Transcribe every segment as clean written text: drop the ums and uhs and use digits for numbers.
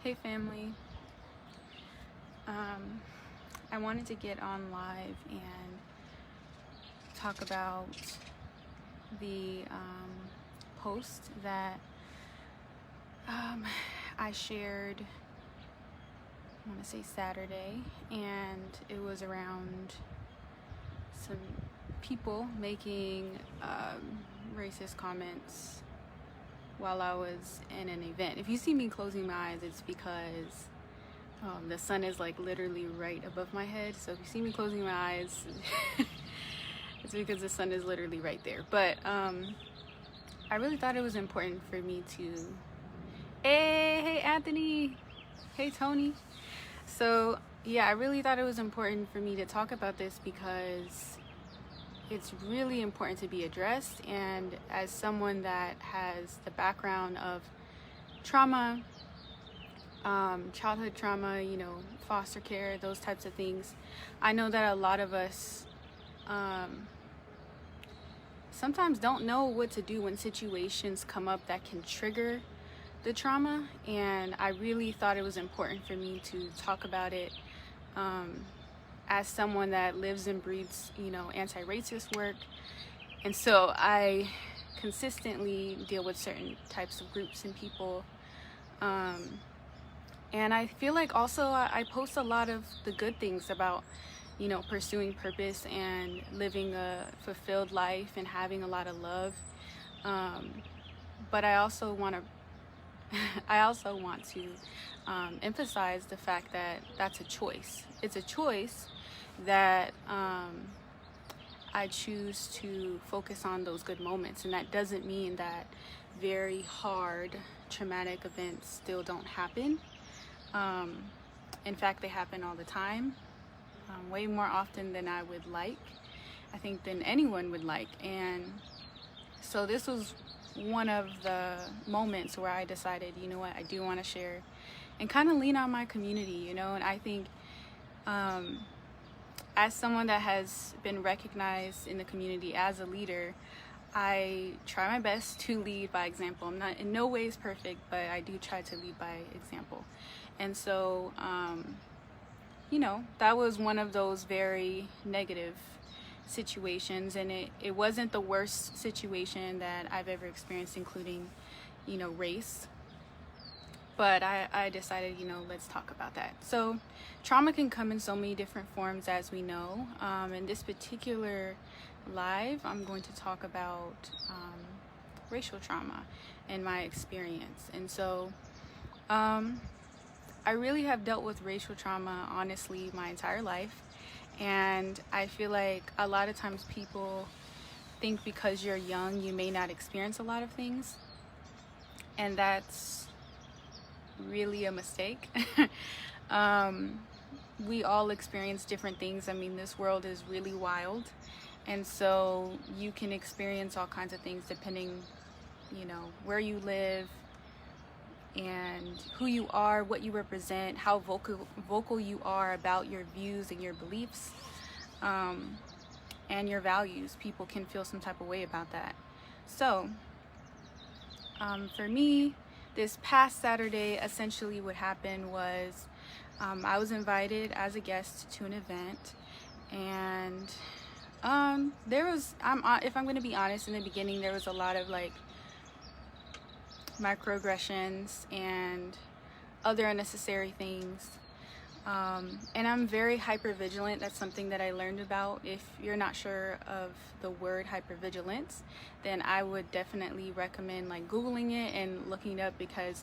Hey family, I wanted to get on live and talk about the post that I shared, I want to say Saturday, and it was around some people making racist comments while I was in an event. If you see me closing my eyes, it's because the sun is like literally right above my head. So if you see me closing my eyes, it's because the sun is literally right there. But I really thought it was important for me to, hey Anthony, hey Tony. So yeah, I really thought it was important for me to talk about this because it's really important to be addressed. And as someone that has the background of trauma, childhood trauma, you know, foster care, those types of things, I know that a lot of us sometimes don't know what to do when situations come up that can trigger the trauma. And I really thought it was important for me to talk about it as someone that lives and breathes, you know, anti-racist work. And so I consistently deal with certain types of groups and people. And I feel like also I post a lot of the good things about, you know, pursuing purpose and living a fulfilled life and having a lot of love. But I also want to emphasize the fact that that's a choice. It's a choice that I choose to focus on those good moments, and that doesn't mean that very hard traumatic events still don't happen. In fact, they happen all the time, way more often than I would like, I think, than anyone would like. And so this was one of the moments where I decided, you know what, I do want to share and kind of lean on my community, you know. And I think as someone that has been recognized in the community as a leader, I try my best to lead by example. I'm not in no ways perfect, but I do try to lead by example. And so, you know, that was one of those very negative situations, and it wasn't the worst situation that I've ever experienced, including, you know, race. But I decided, you know, let's talk about that. So trauma can come in so many different forms, as we know. In this particular live, I'm going to talk about racial trauma and my experience. And so I really have dealt with racial trauma, honestly, my entire life. And I feel like a lot of times people think because you're young, you may not experience a lot of things. And that's really a mistake. We all experience different things. I mean, this world is really wild. And so you can experience all kinds of things depending, you know, where you live and who you are, what you represent, how vocal you are about your views and your beliefs, and your values. People can feel some type of way about that. So for me, this past Saturday, essentially what happened was I was invited as a guest to an event, and there was, if I'm going to be honest, in the beginning there was a lot of like microaggressions and other unnecessary things, and I'm very hypervigilant. That's something that I learned about. If you're not sure of the word hypervigilance, then I would definitely recommend like Googling it and looking it up, because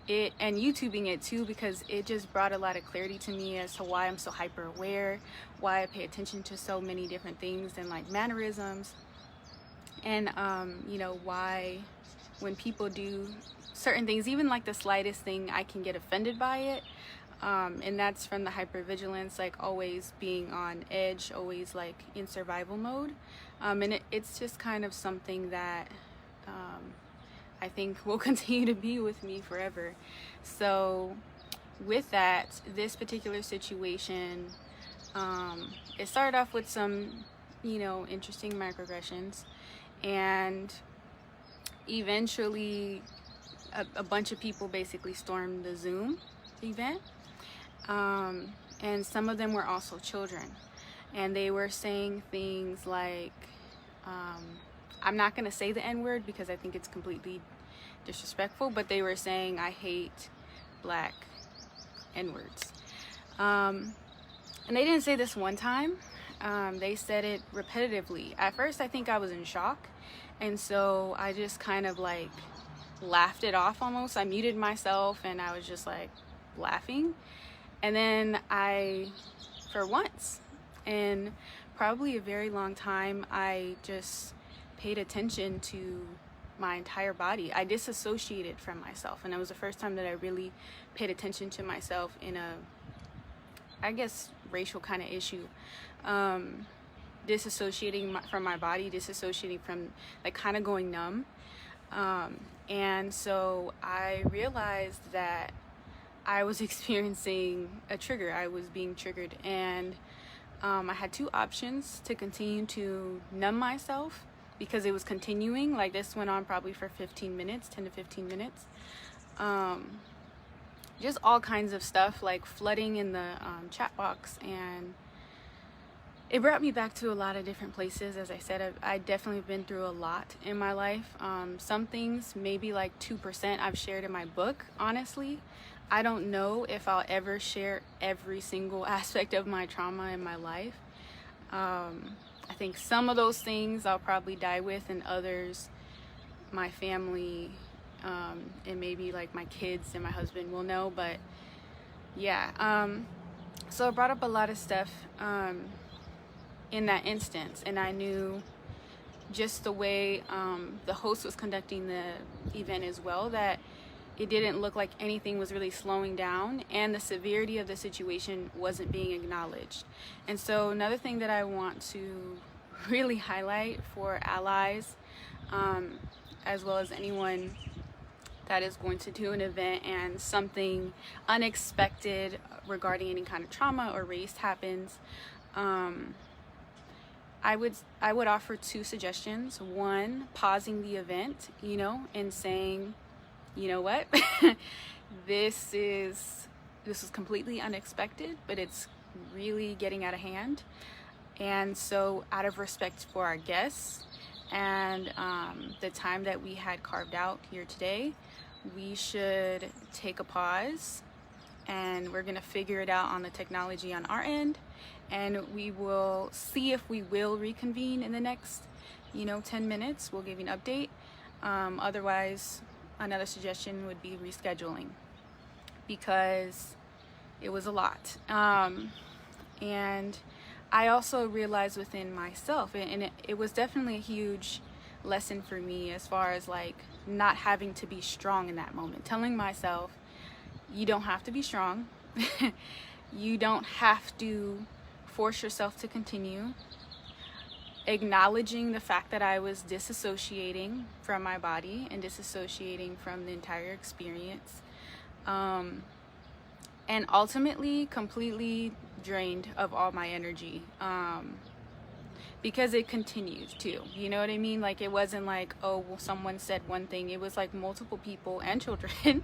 and YouTubing it too, because it just brought a lot of clarity to me as to why I'm so hyper aware, why I pay attention to so many different things and like mannerisms, and you know, why when people do certain things, even like the slightest thing, I can get offended by it. And that's from the hypervigilance, like always being on edge, always like in survival mode. And it's just kind of something that I think will continue to be with me forever. So with that, this particular situation, it started off with some, you know, interesting microaggressions, and eventually a bunch of people basically stormed the Zoom, event. And some of them were also children. And they were saying things like, I'm not going to say the N-word because I think it's completely disrespectful, but they were saying, I hate black N-words. And they didn't say this one time. They said it repetitively. At first, I think I was in shock. And so I just kind of like laughed it off almost. I muted myself and I was just like laughing. And then for once, in probably a very long time, I just paid attention to my entire body. I disassociated from myself, and it was the first time that I really paid attention to myself in a, I guess, racial kind of issue. Disassociating from my body, disassociating from, like, kind of going numb. And so I realized that I was experiencing a trigger. I was being triggered, and I had two options: to continue to numb myself, because it was continuing. Like, this went on probably for 15 minutes, 10 to 15 minutes. Just all kinds of stuff, like flooding in the chat box, and it brought me back to a lot of different places. As I said, I definitely been through a lot in my life. Some things, maybe like 2%, I've shared in my book, honestly. I don't know if I'll ever share every single aspect of my trauma in my life. I think some of those things I'll probably die with, and others my family and maybe like my kids and my husband will know. But yeah, so I brought up a lot of stuff in that instance, and I knew just the way the host was conducting the event as well, that it didn't look like anything was really slowing down, and the severity of the situation wasn't being acknowledged. And so another thing that I want to really highlight for allies, as well as anyone that is going to do an event and something unexpected regarding any kind of trauma or race happens, I would offer two suggestions. One, pausing the event, and saying, you know what, this is completely unexpected, but it's really getting out of hand. And so, out of respect for our guests and the time that we had carved out here today, we should take a pause, and we're gonna figure it out on the technology on our end, and we will see if we will reconvene in the next 10 minutes. We'll give you an update. Otherwise, another suggestion would be rescheduling, because it was a lot. And I also realized within myself, and it was definitely a huge lesson for me, as far as like not having to be strong in that moment. Telling myself, you don't have to be strong. You don't have to force yourself to continue. Acknowledging the fact that I was disassociating from my body and disassociating from the entire experience, and ultimately completely drained of all my energy, because it continued too, you know what I mean? Like, it wasn't like, oh, well, someone said one thing. It was like multiple people and children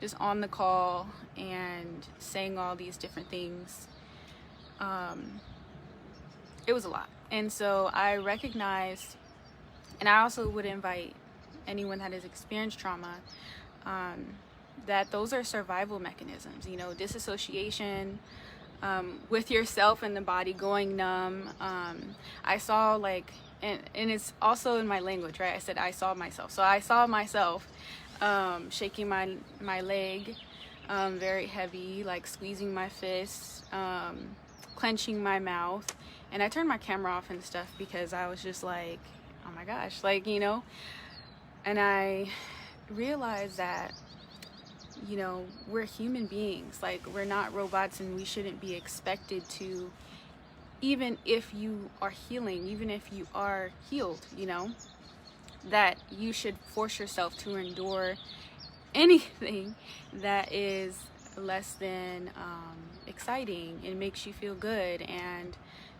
just on the call and saying all these different things. It was a lot. And so I recognized, and I also would invite anyone that has experienced trauma, that those are survival mechanisms, disassociation with yourself and the body, going numb. I saw, like, and it's also in my language, right? I said I saw myself. So I saw myself shaking my leg, very heavy, like squeezing my fists, clenching my mouth. And I turned my camera off and stuff because I was just like, oh my gosh, like, and I realized that, we're human beings. Like, we're not robots, and we shouldn't be expected to, even if you are healing, even if you are healed, that you should force yourself to endure anything that is less than exciting and makes you feel good and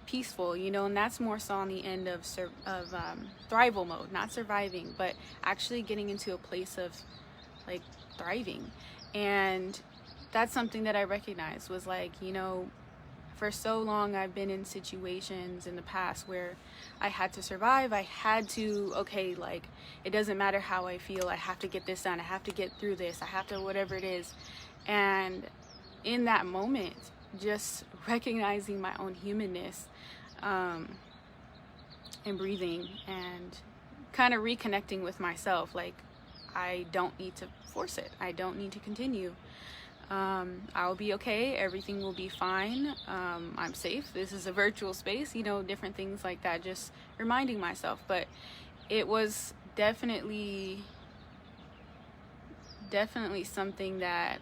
peaceful, and that's more so on the end of thrival mode, not surviving, but actually getting into a place of like thriving. And that's something that I recognized was like, you know, for so long I've been in situations in the past where I had to survive. I had to, okay, like, it doesn't matter how I feel, I have to get this done, I have to get through this, I have to, whatever it is. And in that moment, just recognizing my own humanness, and breathing and kind of reconnecting with myself. Like, I don't need to force it, I don't need to continue. I'll be okay, everything will be fine, I'm safe, this is a virtual space, you know, different things like that, just reminding myself. But it was definitely something that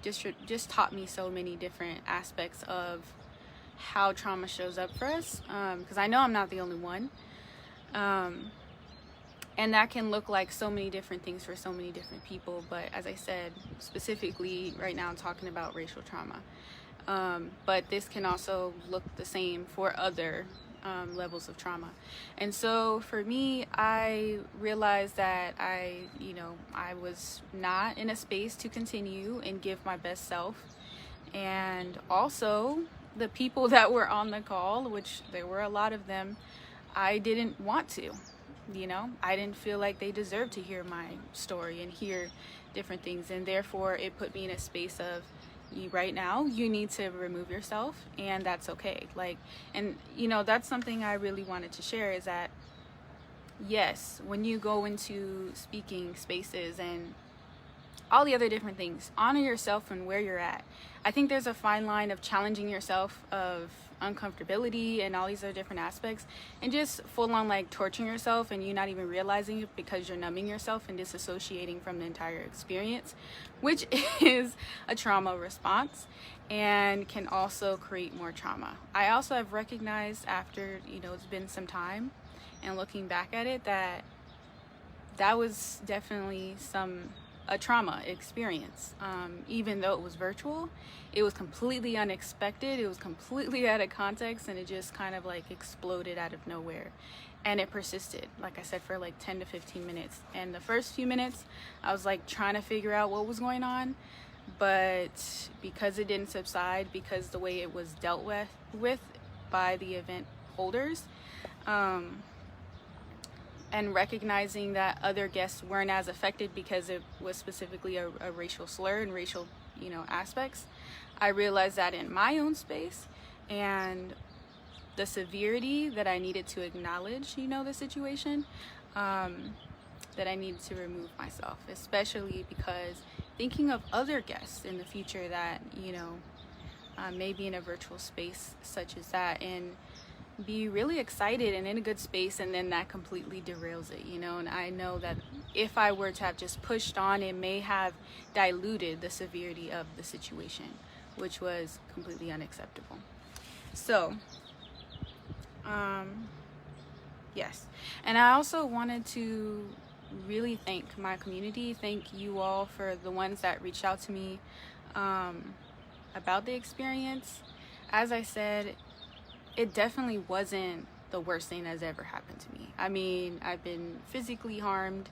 just taught me so many different aspects of how trauma shows up for us, because I know I'm not the only one. And that can look like so many different things for so many different people. But as I said, specifically right now I'm talking about racial trauma. But this can also look the same for other levels of trauma. And so for me, I realized that I was not in a space to continue and give my best self. And also the people that were on the call, which there were a lot of them, I didn't want to. You know, I didn't feel like they deserved to hear my story and hear different things, and therefore it put me in a space of, right now you need to remove yourself, and that's okay. Like, and you know, that's something I really wanted to share, is that yes, when you go into speaking spaces and all the other different things, honor yourself and where you're at. I think there's a fine line of challenging yourself, of uncomfortability and all these other different aspects, and just full on like torturing yourself and you not even realizing it because you're numbing yourself and disassociating from the entire experience, which is a trauma response and can also create more trauma. I also have recognized after, you know, it's been some time and looking back at it, that was definitely a trauma experience. Even though it was virtual, it was completely unexpected, it was completely out of context, and it just kind of like exploded out of nowhere. And it persisted, like I said, for like 10 to 15 minutes. And the first few minutes, I was like trying to figure out what was going on, but because it didn't subside, because the way it was dealt with by the event holders, and recognizing that other guests weren't as affected because it was specifically a racial slur and racial, you know, aspects, I realized that in my own space, and the severity that I needed to acknowledge, you know, the situation, that I needed to remove myself, especially because thinking of other guests in the future that, you know, may be in a virtual space such as that, and be really excited and in a good space, and then that completely derails it, you know. And I know that if I were to have just pushed on, it may have diluted the severity of the situation, which was completely unacceptable. So yes, and I also wanted to really thank my community, thank you all for the ones that reached out to me about the experience. As I said, it definitely wasn't the worst thing that's ever happened to me. I mean, I've been physically harmed,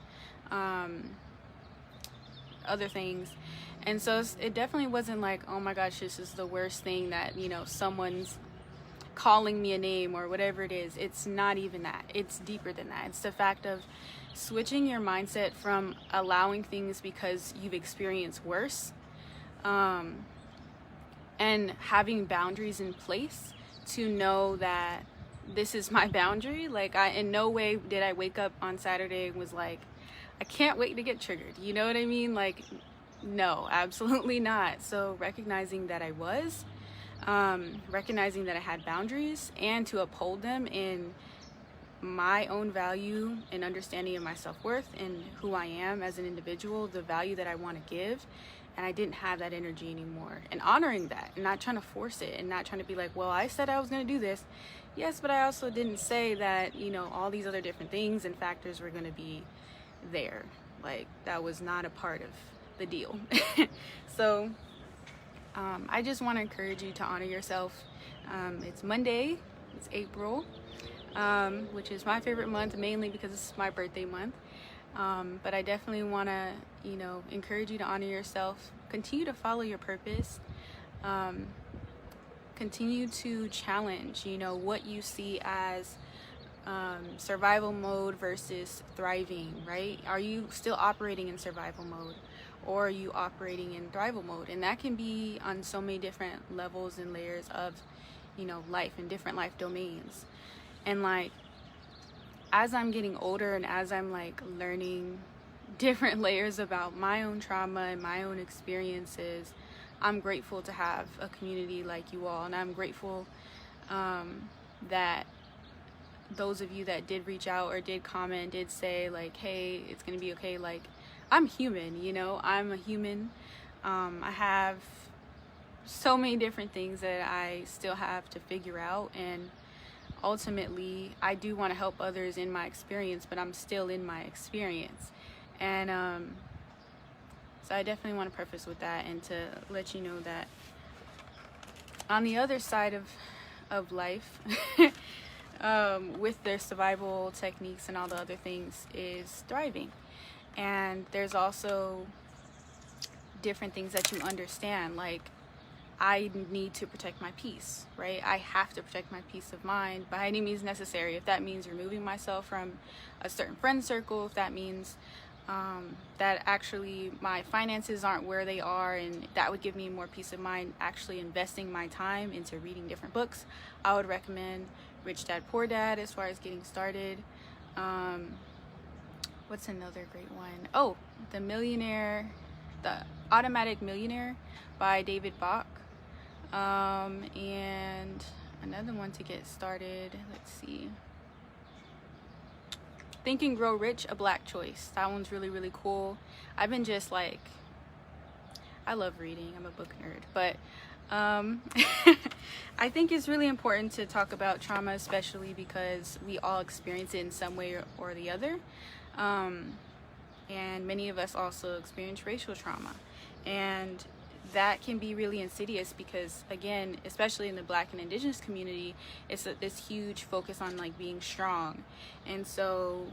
other things. And so it definitely wasn't like, oh my gosh, this is the worst thing that, you know, someone's calling me a name or whatever it is. It's not even that. It's deeper than that. It's the fact of switching your mindset from allowing things because you've experienced worse, and having boundaries in place to know that this is my boundary. Like, in no way did I wake up on Saturday and was like, I can't wait to get triggered. You know what I mean? Like, no, absolutely not. So recognizing that I was, recognizing that I had boundaries, and to uphold them in my own value and understanding of my self-worth and who I am as an individual, the value that I want to give. And I didn't have that energy anymore, and honoring that and not trying to force it and not trying to be like, well, I said I was going to do this. Yes, but I also didn't say that, you know, all these other different things and factors were going to be there. Like, that was not a part of the deal. So I just want to encourage you to honor yourself. It's Monday, it's April, which is my favorite month, mainly because it's my birthday month. But I definitely want to, encourage you to honor yourself, continue to follow your purpose, continue to challenge, what you see as survival mode versus thriving, right? Are you still operating in survival mode, or are you operating in thrival mode? And that can be on so many different levels and layers of, life and different life domains. And like, as I'm getting older and as I'm like learning different layers about my own trauma and my own experiences, I'm grateful to have a community like you all. And I'm grateful that those of you that did reach out or did comment, did say like, hey, it's gonna be okay. Like, I'm human, I'm a human. I have so many different things that I still have to figure out, and ultimately I do want to help others in my experience, but I'm still in my experience. And so I definitely want to preface with that, and to let you know that on the other side of life with their survival techniques and all the other things is thriving. And there's also different things that you understand, like I need to protect my peace, right? I have to protect my peace of mind by any means necessary. If that means removing myself from a certain friend circle, if that means that actually my finances aren't where they are, and that would give me more peace of mind, actually investing my time into reading different books, I would recommend Rich Dad Poor Dad as far as getting started. What's another great one? Oh, The Automatic Millionaire by David Bach. And another one to get started, let's see, Think and Grow Rich, A Black Choice. That one's really, really cool. I've been just like, I love reading, I'm a book nerd, but I think it's really important to talk about trauma, especially because we all experience it in some way or the other. And many of us also experience racial trauma, and that can be really insidious because, again, especially in the Black and Indigenous community, it's this huge focus on like being strong. And so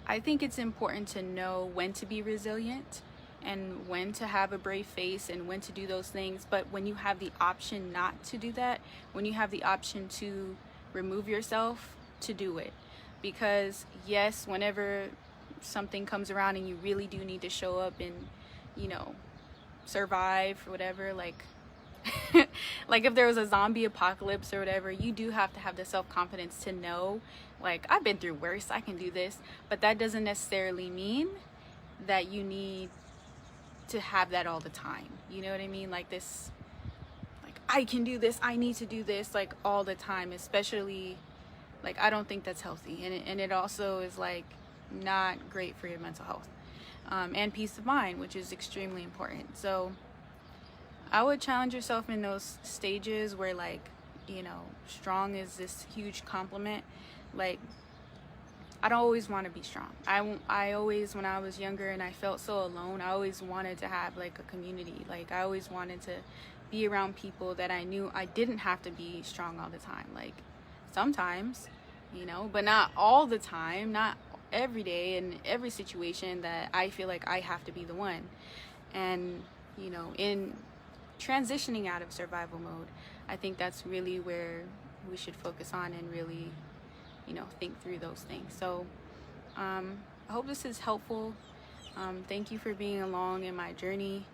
I think it's important to know when to be resilient and when to have a brave face and when to do those things. But when you have the option not to do that, when you have the option to remove yourself, to do it. Because yes, whenever something comes around and you really do need to show up and, survive or whatever, like like if there was a zombie apocalypse or whatever, you do have to have the self-confidence to know, like, I've been through worse, I can do this. But that doesn't necessarily mean that you need to have that all the time. You know what I mean? Like this, like, I can do this, I need to do this, like, all the time. Especially, like, I don't think that's healthy. And it also is like not great for your mental health and peace of mind, which is extremely important. So I would challenge yourself in those stages where, like, strong is this huge compliment. Like, I don't always want to be strong. I always, when I was younger and I felt so alone, I always wanted to have like a community. Like, I always wanted to be around people that I knew I didn't have to be strong all the time. Like, sometimes, but not all the time, not every day in every situation that I feel like I have to be the one. And, in transitioning out of survival mode, I think that's really where we should focus on and really, think through those things. So I hope this is helpful. Thank you for being along in my journey.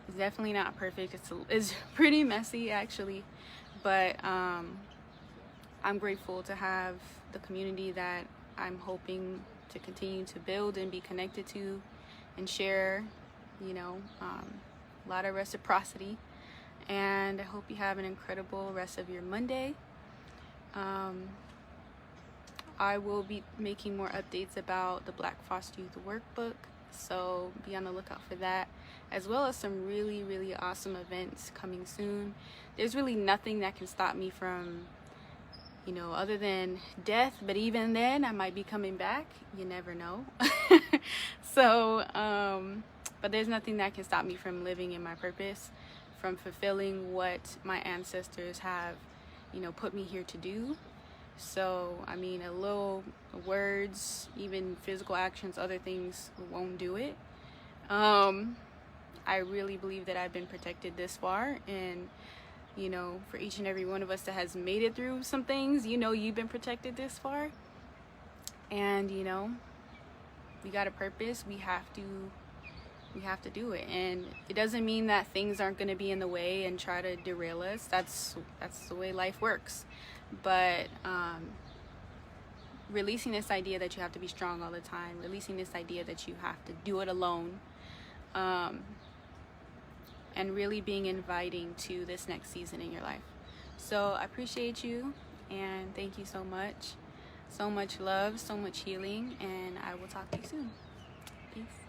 It's definitely not perfect. It's pretty messy, actually, but I'm grateful to have the community that I'm hoping to continue to build and be connected to and share, a lot of reciprocity. And I hope you have an incredible rest of your Monday. I will be making more updates about the Black Foster Youth Workbook, so be on the lookout for that, as well as some really, really awesome events coming soon. There's really nothing that can stop me from, other than death, but even then I might be coming back. You never know. So, but there's nothing that can stop me from living in my purpose, from fulfilling what my ancestors have, put me here to do. So, I mean, a little words, even physical actions, other things won't do it. I really believe that I've been protected this far, and you know, for each and every one of us that has made it through some things, you know, you've been protected this far. And you know, we got a purpose. We have to do it. And it doesn't mean that things aren't going to be in the way and try to derail us. That's the way life works. But releasing this idea that you have to be strong all the time, releasing this idea that you have to do it alone, and really being inviting to this next season in your life. So I appreciate you, and thank you so much. So much love, so much healing, and I will talk to you soon. Peace.